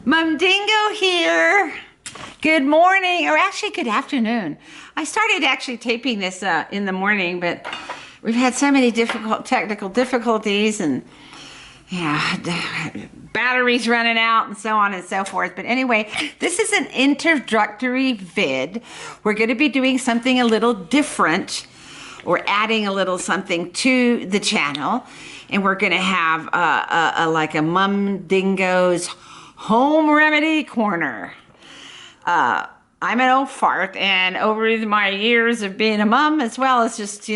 Mum Dingo here. Good morning, or actually good afternoon. I started actually taping this in the morning, but we've had so many technical difficulties and batteries running out and so on and so forth. But anyway, this is an introductory vid. We're going to be doing something a little different, or adding a little something to the channel, and we're going to have like a Mum Dingo's home remedy corner. I'm an old fart, and over my years of being a mom, as well as just,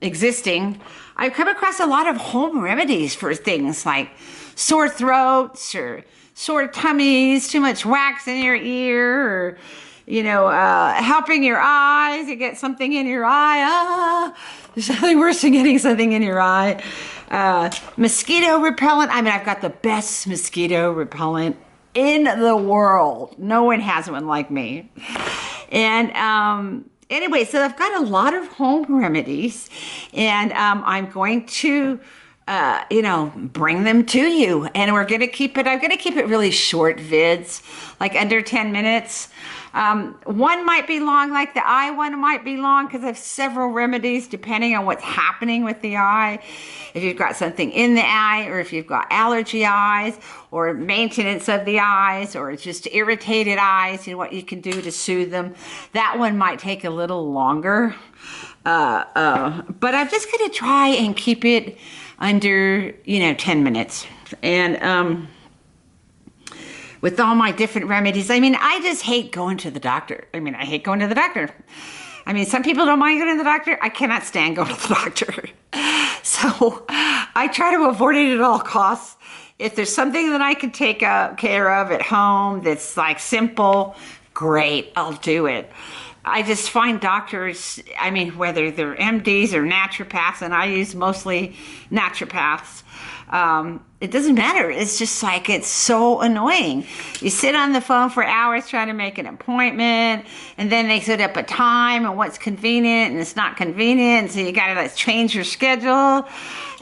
existing, I've come across a lot of home remedies for things like sore throats or sore tummies, too much wax in your ear, or, helping your eyes. You get something in your eye. There's nothing worse than getting something in your eye. Mosquito repellent. I mean, I've got the best mosquito repellent in the world. No one has one like me. And anyway, so I've got a lot of home remedies, and I'm going to bring them to you, and I'm going to keep it really short vids, like under 10 minutes. One might be long, like the eye one might be long, because I have several remedies depending on what's happening with the eye. If you've got something in the eye, or if you've got allergy eyes, or maintenance of the eyes, or just irritated eyes, what you can do to soothe them. That one might take a little longer. But I'm just going to try and keep it under, 10 minutes. And with all my different remedies, I just hate going to the doctor. I hate going to the doctor. Some people don't mind going to the doctor. I cannot stand going to the doctor. So I try to avoid it at all costs. If there's something that I can take care of at home that's like simple, great, I'll do it. I just find doctors, whether they're MDs or naturopaths, and I use mostly naturopaths, it doesn't matter. It's just like, it's so annoying. You sit on the phone for hours trying to make an appointment, and then they set up a time and what's convenient, and it's not convenient, so you gotta change your schedule.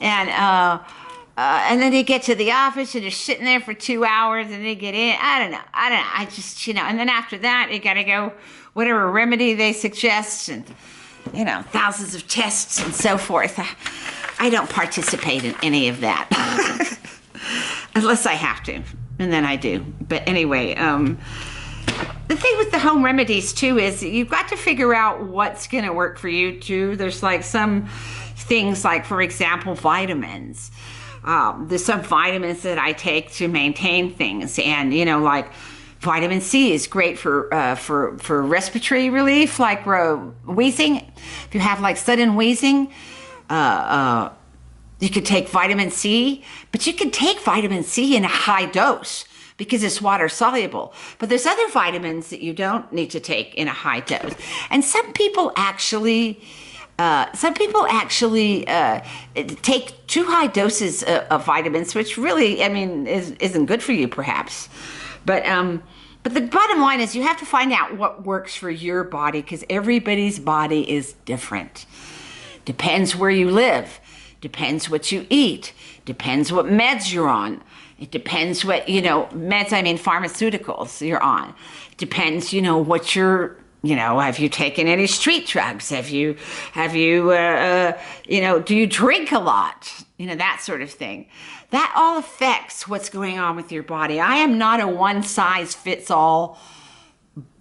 And then you get to the office and you're sitting there for 2 hours, and they get in. I don't know. I just, and then after that, you got to go whatever remedy they suggest, and, thousands of tests and so forth. I don't participate in any of that unless I have to, and then I do. But anyway, the thing with the home remedies too is you've got to figure out what's going to work for you too. There's like some things, like, for example, vitamins. There's some vitamins that I take to maintain things, and like vitamin C is great for respiratory relief, like wheezing. If you have like sudden wheezing, you could take vitamin C, but you can take vitamin C in a high dose because it's water soluble. But there's other vitamins that you don't need to take in a high dose, and some people actually take too high doses of vitamins, which really, isn't good for you, perhaps. But the bottom line is you have to find out what works for your body, because everybody's body is different. Depends where you live. Depends what you eat. Depends what meds you're on. It depends what, meds, pharmaceuticals you're on. Depends, what you're, have you taken any street drugs? Do you drink a lot? That sort of thing. That all affects what's going on with your body. I am not a one-size-fits-all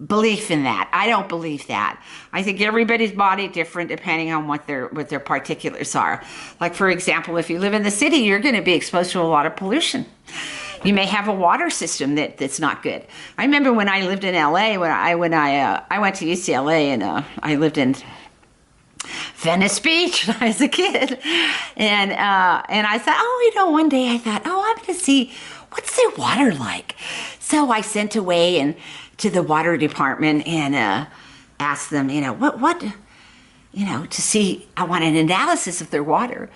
belief in that. I don't believe that. I think everybody's body different depending on what their particulars are. Like, for example, if you live in the city, you're going to be exposed to a lot of pollution. You may have a water system that's not good. I remember when I lived in LA, when I went to UCLA, and I lived in Venice Beach when I was a kid, and I thought, one day I thought, I'm going to see what's their water like. So I sent away to the water department and asked them, what to see. I want an analysis of their water.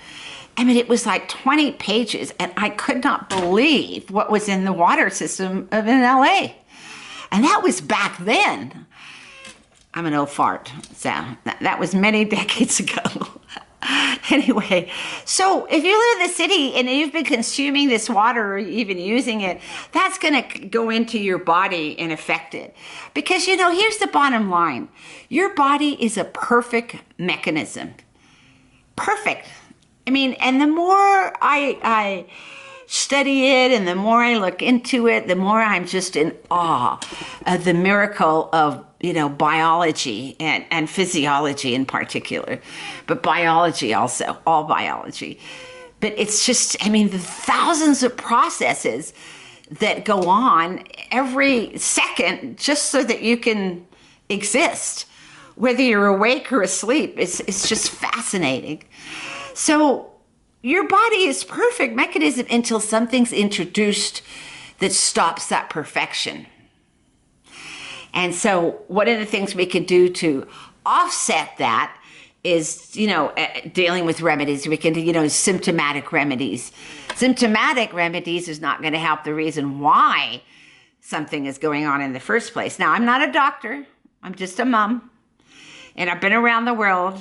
It was like 20 pages, and I could not believe what was in the water system in LA. And that was back then. I'm an old fart, so that was many decades ago. Anyway, so if you live in the city and you've been consuming this water or even using it, that's going to go into your body and affect it. Because, here's the bottom line. Your body is a perfect mechanism. Perfect. I mean, and the more I study it and the more I look into it, the more I'm just in awe of the miracle of biology and physiology in particular, but biology also, all biology. But it's just, the thousands of processes that go on every second just so that you can exist, whether you're awake or asleep. It's just fascinating. So your body is perfect mechanism until something's introduced that stops that perfection. And so one of the things we could do to offset that is, dealing with remedies. We can do, symptomatic remedies. Symptomatic remedies is not going to help the reason why something is going on in the first place. Now, I'm not a doctor. I'm just a mom. And I've been around the world,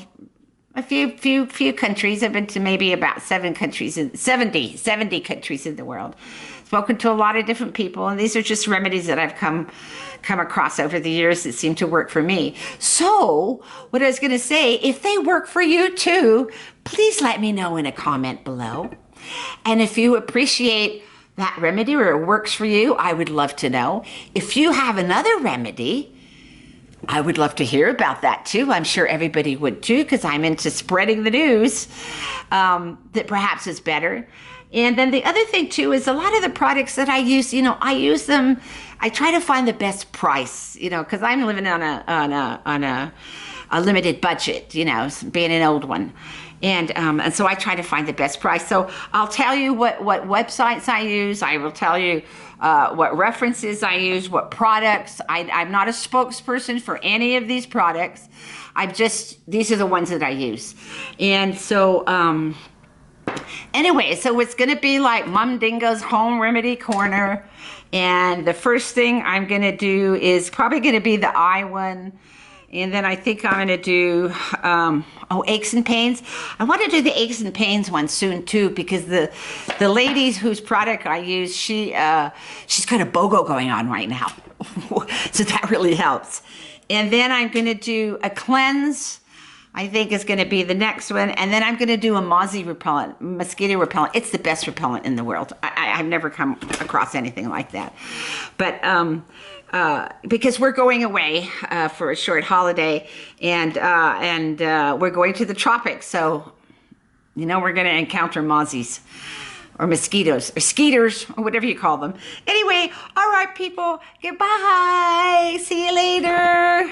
a few countries. I've been to maybe about 70 countries in the world. Spoken to a lot of different people, and these are just remedies that I've come across over the years that seem to work for me. So what I was going to say, if they work for you too, please let me know in a comment below. And if you appreciate that remedy or it works for you, I would love to know. If you have another remedy, I would love to hear about that too. I'm sure everybody would too, because I'm into spreading the news that perhaps is better. And then the other thing too is a lot of the products that I use, I use them. I try to find the best price, because I'm living on a limited budget, being an old one. And so I try to find the best price. So I'll tell you what websites I use. I will tell you what references I use, what products. I'm not a spokesperson for any of these products. These are the ones that I use. And so, anyway, so it's going to be like Mom Dingo's Home Remedy Corner. And the first thing I'm going to do is probably going to be the eye one. And then I think I'm going to do, aches and pains. I want to do the aches and pains one soon too, because the lady whose product I use, she's got a BOGO going on right now. So that really helps. And then I'm going to do a cleanse. I think is going to be the next one. And then I'm going to do a mosquito repellent. It's the best repellent in the world. I've never come across anything like that. But because we're going away for a short holiday, and we're going to the tropics. So, we're going to encounter mozzies or mosquitoes or skeeters or whatever you call them. Anyway, all right, people. Goodbye. See you later.